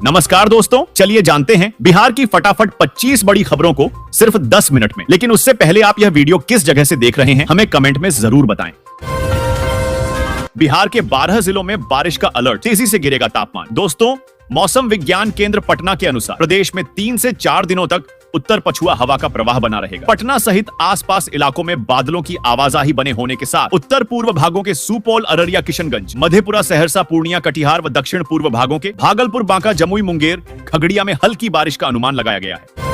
नमस्कार दोस्तों, चलिए जानते हैं बिहार की फटाफट 25 बड़ी खबरों को सिर्फ 10 मिनट में। लेकिन उससे पहले आप यह वीडियो किस जगह से देख रहे हैं हमें कमेंट में जरूर बताएं। बिहार के 12 जिलों में बारिश का अलर्ट, तेजी से गिरेगा तापमान। दोस्तों, मौसम विज्ञान केंद्र पटना के अनुसार प्रदेश में 3 से 4 दिनों तक उत्तर पछुआ हवा का प्रवाह बना रहेगा। पटना सहित आसपास इलाकों में बादलों की आवाजाही बने होने के साथ उत्तर पूर्व भागों के सुपौल, अररिया, किशनगंज, मधेपुरा, सहरसा, पूर्णिया, कटिहार व दक्षिण पूर्व भागों के भागलपुर, बांका, जमुई, मुंगेर, खगड़िया में हल्की बारिश का अनुमान लगाया गया है।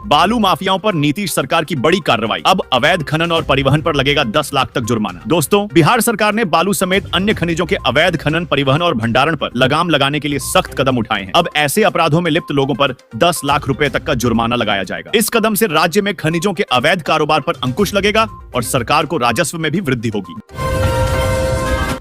बालू माफियाओं पर नीतीश सरकार की बड़ी कार्रवाई, अब अवैध खनन और परिवहन पर लगेगा 10 लाख तक जुर्माना। दोस्तों, बिहार सरकार ने बालू समेत अन्य खनिजों के अवैध खनन, परिवहन और भंडारण पर लगाम लगाने के लिए सख्त कदम उठाए हैं। अब ऐसे अपराधों में लिप्त लोगों पर 10 लाख रुपए तक का जुर्माना लगाया जाएगा। इस कदम से राज्य में खनिजों के अवैध कारोबार पर अंकुश लगेगा और सरकार को राजस्व में भी वृद्धि होगी।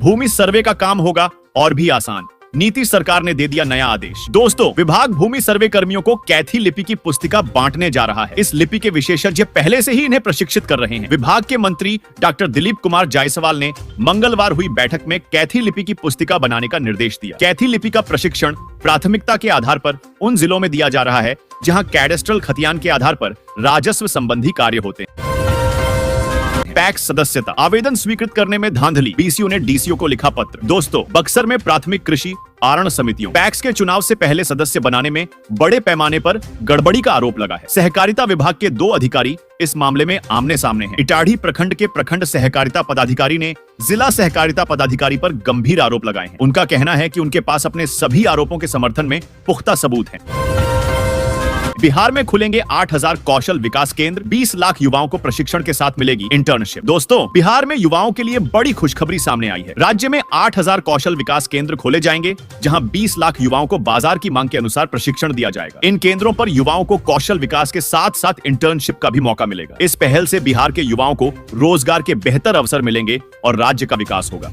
भूमि सर्वे का काम होगा और भी आसान, नीतीश सरकार ने दे दिया नया आदेश। दोस्तों, विभाग भूमि सर्वे कर्मियों को कैथी लिपि की पुस्तिका बांटने जा रहा है। इस लिपि के विशेषज्ञ पहले से ही इन्हें प्रशिक्षित कर रहे हैं। विभाग के मंत्री डॉक्टर दिलीप कुमार जायसवाल ने मंगलवार हुई बैठक में कैथी लिपि की पुस्तिका बनाने का निर्देश दिया। कैथी लिपि का प्रशिक्षण प्राथमिकता के आधार पर उन जिलों में दिया जा रहा है जहाँ कैडेस्ट्रल खतियान के आधार पर राजस्व संबंधी कार्य होते हैं। पैक्स सदस्यता आवेदन स्वीकृत करने में धांधली, बीसीओ ने डीसीओ को लिखा पत्र। दोस्तों, बक्सर में प्राथमिक कृषि आरण समितियों पैक्स के चुनाव से पहले सदस्य बनाने में बड़े पैमाने पर गड़बड़ी का आरोप लगा है। सहकारिता विभाग के 2 अधिकारी इस मामले में आमने सामने हैं। इटाढ़ी प्रखंड के प्रखंड सहकारिता पदाधिकारी ने जिला सहकारिता पदाधिकारी पर गंभीर आरोप लगाए हैं। उनका कहना है कि उनके पास अपने सभी आरोपों के समर्थन में पुख्ता सबूत हैं। बिहार में खुलेंगे 8000 कौशल विकास केंद्र, 20 लाख युवाओं को प्रशिक्षण के साथ मिलेगी इंटर्नशिप। दोस्तों, बिहार में युवाओं के लिए बड़ी खुशखबरी सामने आई है। राज्य में 8000 कौशल विकास केंद्र खोले जाएंगे, जहां 20 लाख युवाओं को बाजार की मांग के अनुसार प्रशिक्षण दिया जाएगा। इन केंद्रों पर युवाओं को कौशल विकास के साथ साथ इंटर्नशिप का भी मौका मिलेगा। इस पहल से बिहार के युवाओं को रोजगार के बेहतर अवसर मिलेंगे और राज्य का विकास होगा।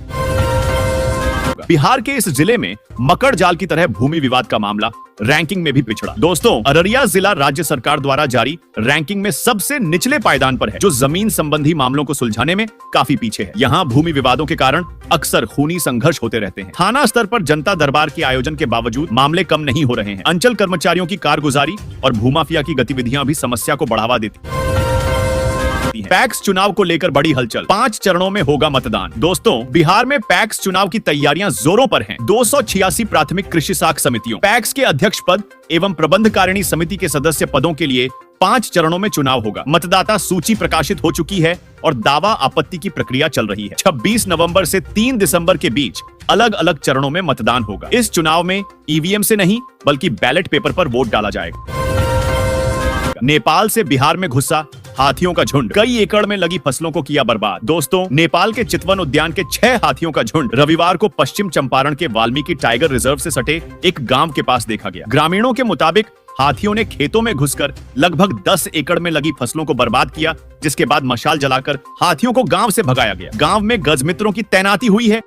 बिहार के इस जिले में मकर जाल की तरह भूमि विवाद का मामला रैंकिंग में भी पिछड़ा। दोस्तों, अररिया जिला राज्य सरकार द्वारा जारी रैंकिंग में सबसे निचले पायदान पर है, जो जमीन संबंधी मामलों को सुलझाने में काफी पीछे है। यहाँ भूमि विवादों के कारण अक्सर खूनी संघर्ष होते रहते हैं। थाना स्तर पर जनता दरबार के आयोजन के बावजूद मामले कम नहीं हो रहे हैं। अंचल कर्मचारियों की कारगुजारी और भूमाफिया की गतिविधियां भी समस्या को बढ़ावा देती हैं। पैक्स चुनाव को लेकर बड़ी हलचल, 5 चरणों में होगा मतदान। दोस्तों, बिहार में पैक्स चुनाव की तैयारियां जोरों पर हैं। 286 प्राथमिक कृषि साख समितियों, पैक्स के अध्यक्ष पद एवं प्रबंधकारिणी समिति के सदस्य पदों के लिए 5 चरणों में चुनाव होगा। मतदाता सूची प्रकाशित हो चुकी है और दावा आपत्ति की प्रक्रिया चल रही है। 26 नवंबर से 3 दिसंबर के बीच अलग अलग चरणों में मतदान होगा। इस चुनाव में ईवीएम से नहीं बल्कि बैलेट पेपर पर वोट डाला जाएगा। नेपाल से बिहार में घुसा हाथियों का झुंड, कई एकड़ में लगी फसलों को किया बर्बाद। दोस्तों, नेपाल के चितवन उद्यान के 6 हाथियों का झुंड रविवार को पश्चिम चंपारण के वाल्मीकि टाइगर रिजर्व से सटे एक गांव के पास देखा गया। ग्रामीणों के मुताबिक हाथियों ने खेतों में घुसकर लगभग 10 एकड़ में लगी फसलों को बर्बाद किया, जिसके बाद मशाल जलाकर हाथियों को गांव से भगाया गया। गांव में गजमित्रों की तैनाती हुई है।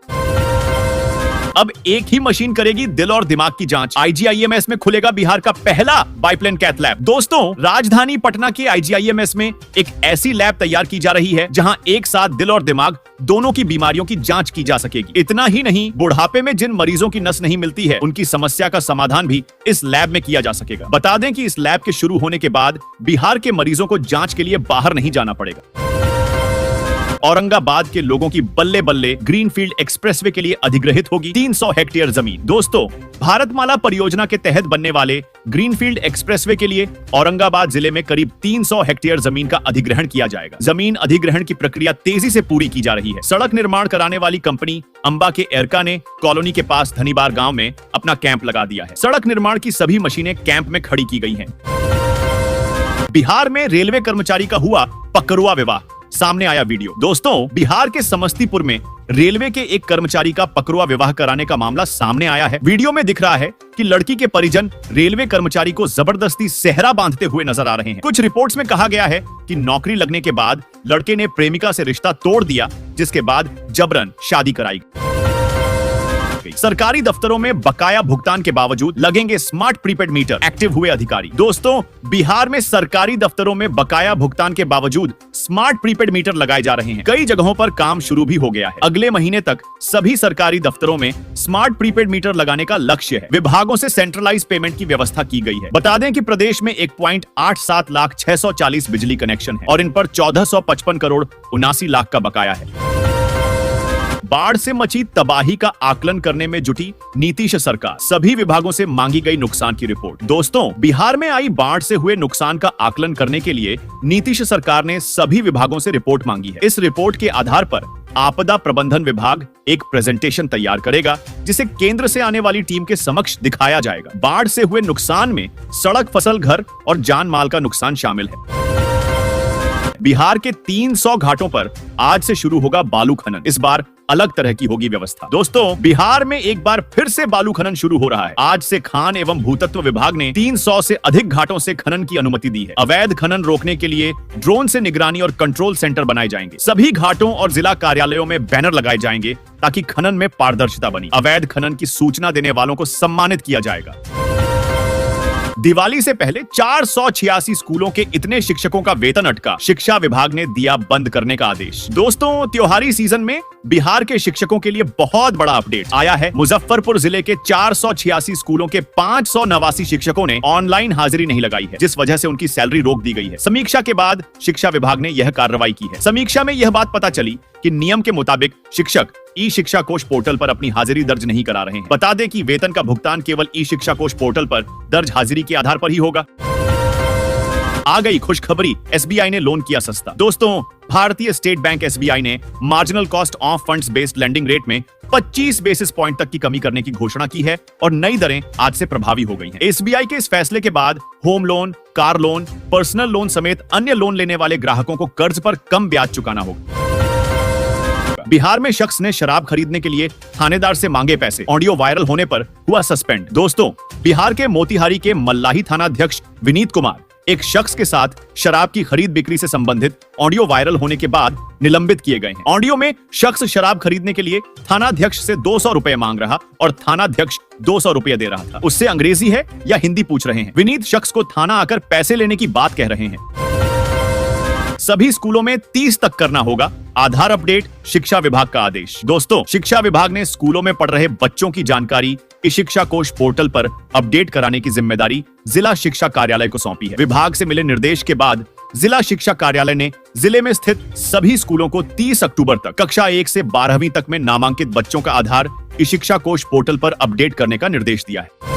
अब एक ही मशीन करेगी दिल और दिमाग की जांच। आईजीआईएमएस में खुलेगा बिहार का पहला बाइप्लेन कैथ लैब। दोस्तों, राजधानी पटना के आईजीआईएमएस में एक ऐसी लैब तैयार की जा रही है जहां एक साथ दिल और दिमाग दोनों की बीमारियों की जांच की जा सकेगी। इतना ही नहीं, बुढ़ापे में जिन मरीजों की नस नहीं मिलती है, उनकी समस्या का समाधान भी इस लैब में किया जा सकेगा। बता दें कि इस लैब के शुरू होने के बाद बिहार के मरीजों को जांच के लिए बाहर नहीं जाना पड़ेगा। औरंगाबाद के लोगों की बल्ले बल्ले ग्रीनफील्ड एक्सप्रेसवे के लिए अधिग्रहित होगी 300 हेक्टेयर जमीन। दोस्तों, भारतमाला परियोजना के तहत बनने वाले ग्रीनफील्ड एक्सप्रेसवे के लिए औरंगाबाद जिले में करीब 300 हेक्टेयर जमीन का अधिग्रहण किया जाएगा। जमीन अधिग्रहण की प्रक्रिया तेजी से पूरी की जा रही है। सड़क निर्माण कराने वाली कंपनी अंबा के एरका ने कॉलोनी के पास धनीबार गांव में अपना कैंप लगा दिया है। सड़क निर्माण की सभी मशीनें कैंप में खड़ी की गई हैं। बिहार में रेलवे कर्मचारी का हुआ पकड़ुआ विवाह, सामने आया वीडियो। दोस्तों, बिहार के समस्तीपुर में रेलवे के एक कर्मचारी का पकड़ुआ विवाह कराने का मामला सामने आया है। वीडियो में दिख रहा है कि लड़की के परिजन रेलवे कर्मचारी को जबरदस्ती सेहरा बांधते हुए नजर आ रहे हैं। कुछ रिपोर्ट्स में कहा गया है कि नौकरी लगने के बाद लड़के ने प्रेमिका से रिश्ता तोड़ दिया, जिसके बाद जबरन शादी कराई। गई। सरकारी दफ्तरों में बकाया भुगतान के बावजूद लगेंगे स्मार्ट प्रीपेड मीटर, एक्टिव हुए अधिकारी। दोस्तों, बिहार में सरकारी दफ्तरों में बकाया भुगतान के बावजूद स्मार्ट प्रीपेड मीटर लगाए जा रहे हैं। कई जगहों पर काम शुरू भी हो गया है। अगले महीने तक सभी सरकारी दफ्तरों में स्मार्ट प्रीपेड मीटर लगाने का लक्ष्य है। विभागों से सेंट्रलाइज पेमेंट की व्यवस्था की गई है। बता दें कि प्रदेश में 1.87 लाख 640 बिजली कनेक्शन है और इन पर 1455 करोड़ 79 लाख का बकाया है। बाढ़ से मची तबाही का आकलन करने में जुटी नीतीश सरकार। सभी विभागों से मांगी गई नुकसान की रिपोर्ट। दोस्तों, बिहार में आई बाढ़ से हुए नुकसान का आकलन करने के लिए नीतीश सरकार ने सभी विभागों से रिपोर्ट मांगी है। इस रिपोर्ट के आधार पर आपदा प्रबंधन विभाग एक प्रेजेंटेशन तैयार करेगा, जिसे केंद्र से आने वाली टीम के समक्ष दिखाया जाएगा। बाढ़ से हुए नुकसान में सड़क, फसल, घर और जान माल का नुकसान शामिल है। बिहार के 300 घाटों पर आज से शुरू होगा बालू खनन। इस बार अलग तरह की होगी व्यवस्था। दोस्तों, बिहार में एक बार फिर से बालू खनन शुरू हो रहा है। आज से खान एवं भूतत्व विभाग ने 300 से अधिक घाटों से खनन की अनुमति दी है। अवैध खनन रोकने के लिए ड्रोन से निगरानी और कंट्रोल सेंटर बनाए जाएंगे। सभी घाटों और जिला कार्यालयों में बैनर लगाए जाएंगे ताकि खनन में पारदर्शिता बनी। अवैध खनन की सूचना देने वालों को सम्मानित किया जाएगा। दिवाली से पहले 486 स्कूलों के इतने शिक्षकों का वेतन अटका। शिक्षा विभाग ने दिया बंद करने का आदेश। दोस्तों, त्योहारी सीजन में बिहार के शिक्षकों के लिए बहुत बड़ा अपडेट आया है। मुजफ्फरपुर जिले के 486 स्कूलों के 589 शिक्षकों ने ऑनलाइन हाजिरी नहीं लगाई है, जिस वजह से उनकी सैलरी रोक दी गई है। समीक्षा के बाद शिक्षा विभाग ने यह कार्रवाई की है। समीक्षा में यह बात पता चली कि नियम के मुताबिक शिक्षक ई शिक्षा कोष पोर्टल पर अपनी हाजिरी दर्ज नहीं करा रहे हैं। बता दें कि वेतन का भुगतान केवल ई शिक्षा कोष पोर्टल पर दर्ज हाजिरी के आधार पर ही होगा। आ गई खुशखबरी, एसबीआई ने लोन किया सस्ता। दोस्तों, भारतीय स्टेट बैंक एसबीआई ने marginal cost of funds based lending rate में 25 बेसिस पॉइंट तक की कमी करने की घोषणा की है और नई दरें आज से प्रभावी हो गई हैं। एसबीआई के इस फैसले के बाद home loan, car loan, personal loan समेत अन्य लोन लेने वाले ग्राहकों को कर्ज पर कम ब्याज चुकाना होगा। बिहार में शख्स ने शराब खरीदने के लिए थानेदार से मांगे पैसे, ऑडियो वायरल होने पर हुआ सस्पेंड। दोस्तों, बिहार के मोतिहारी के मल्लाही थाना अध्यक्ष विनीत कुमार एक शख्स के साथ शराब की खरीद बिक्री से संबंधित ऑडियो वायरल होने के बाद निलंबित किए गए हैं। ऑडियो में शख्स शराब खरीदने के लिए थाना अध्यक्ष से 200 रुपए मांग रहा और थाना अध्यक्ष 200 रुपए दे रहा था। उससे अंग्रेजी है या हिंदी पूछ रहे हैं। विनीत शख्स को थाना आकर पैसे लेने की बात कह रहे हैं। सभी स्कूलों में 30 तक करना होगा आधार अपडेट, शिक्षा विभाग का आदेश। दोस्तों, शिक्षा विभाग ने स्कूलों में पढ़ रहे बच्चों की जानकारी ई शिक्षा कोष पोर्टल पर अपडेट कराने की जिम्मेदारी जिला शिक्षा कार्यालय को सौंपी है। विभाग से मिले निर्देश के बाद जिला शिक्षा कार्यालय ने जिले में स्थित सभी स्कूलों को 30 अक्टूबर तक कक्षा 1 से 12वीं तक में नामांकित बच्चों का आधार ई शिक्षा कोष पोर्टल पर अपडेट करने का निर्देश दिया है।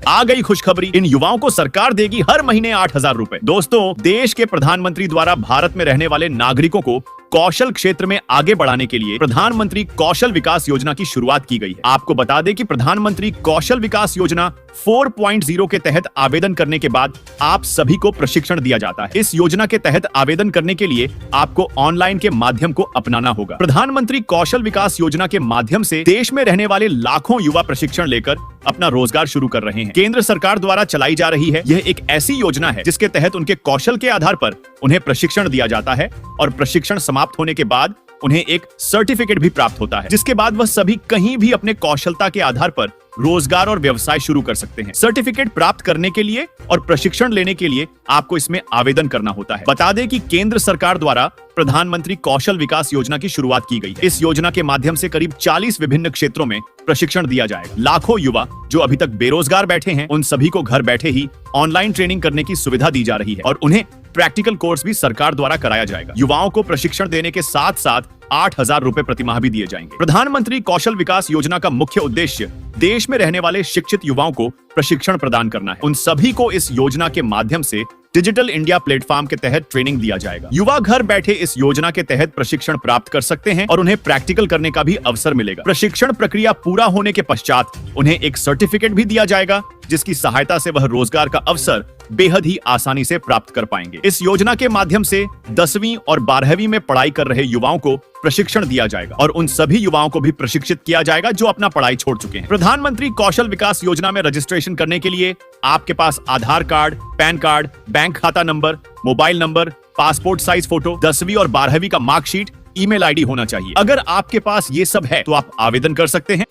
आ गई खुशखबरी, इन युवाओं को सरकार देगी हर महीने 8,000 रुपए। दोस्तों, देश के प्रधानमंत्री द्वारा भारत में रहने वाले नागरिकों को कौशल क्षेत्र में आगे बढ़ाने के लिए प्रधानमंत्री कौशल विकास योजना की शुरुआत की गई है। आपको बता दें कि प्रधानमंत्री कौशल विकास योजना 4.0 के तहत आवेदन करने के बाद आप सभी को प्रशिक्षण दिया जाता है। इस योजना के तहत आवेदन करने के लिए आपको ऑनलाइन के माध्यम को अपनाना होगा। प्रधानमंत्री कौशल विकास योजना के माध्यम से देश में रहने वाले लाखों युवा प्रशिक्षण लेकर अपना रोजगार शुरू कर रहे हैं। केंद्र सरकार द्वारा चलाई जा रही है यह एक ऐसी योजना है जिसके तहत उनके कौशल के आधार पर उन्हें प्रशिक्षण दिया जाता है और प्रशिक्षण समाप्त होने के बाद उन्हें एक सर्टिफिकेट भी प्राप्त होता है, जिसके बाद वह सभी कहीं भी अपने कौशलता के आधार पर रोजगार और व्यवसाय शुरू कर सकते हैं। सर्टिफिकेट प्राप्त करने के लिए और प्रशिक्षण लेने के लिए आपको इसमें आवेदन करना होता है। बता दें कि केंद्र सरकार द्वारा प्रधानमंत्री कौशल विकास योजना की शुरुआत की गई है। इस योजना के माध्यम से करीब 40 विभिन्न क्षेत्रों में प्रशिक्षण दिया जाएगा। लाखों युवा जो अभी तक बेरोजगार बैठे हैं, उन सभी को घर बैठे ही ऑनलाइन ट्रेनिंग करने की सुविधा दी जा रही है और उन्हें प्रैक्टिकल कोर्स भी सरकार द्वारा कराया जाएगा। युवाओं को प्रशिक्षण देने के साथ साथ 8,000 रुपए प्रतिमाह भी दिए जाएंगे। प्रधानमंत्री कौशल विकास योजना का मुख्य उद्देश्य देश में रहने वाले शिक्षित युवाओं को प्रशिक्षण प्रदान करना है। उन सभी को इस योजना के माध्यम से डिजिटल इंडिया प्लेटफॉर्म के तहत ट्रेनिंग दिया जाएगा। युवा घर बैठे इस योजना के तहत प्रशिक्षण प्राप्त कर सकते हैं और उन्हें प्रैक्टिकल करने का भी अवसर मिलेगा। प्रशिक्षण प्रक्रिया पूरा होने के पश्चात उन्हें एक सर्टिफिकेट भी दिया जाएगा, जिसकी सहायता से वह रोजगार का अवसर बेहद ही आसानी से प्राप्त कर पाएंगे। इस योजना के माध्यम से 10वीं और 12वीं में पढ़ाई कर रहे युवाओं को प्रशिक्षण दिया जाएगा और उन सभी युवाओं को भी प्रशिक्षित किया जाएगा जो अपना पढ़ाई छोड़ चुके हैं। प्रधानमंत्री कौशल विकास योजना में रजिस्ट्रेशन करने के लिए आपके पास आधार कार्ड, पैन कार्ड, बैंक खाता number, mobile number, passport size photo, 10वीं और 12वीं का मार्कशीट, ईमेल आईडी होना चाहिए। अगर आपके पास ये सब है तो आप आवेदन कर सकते हैं।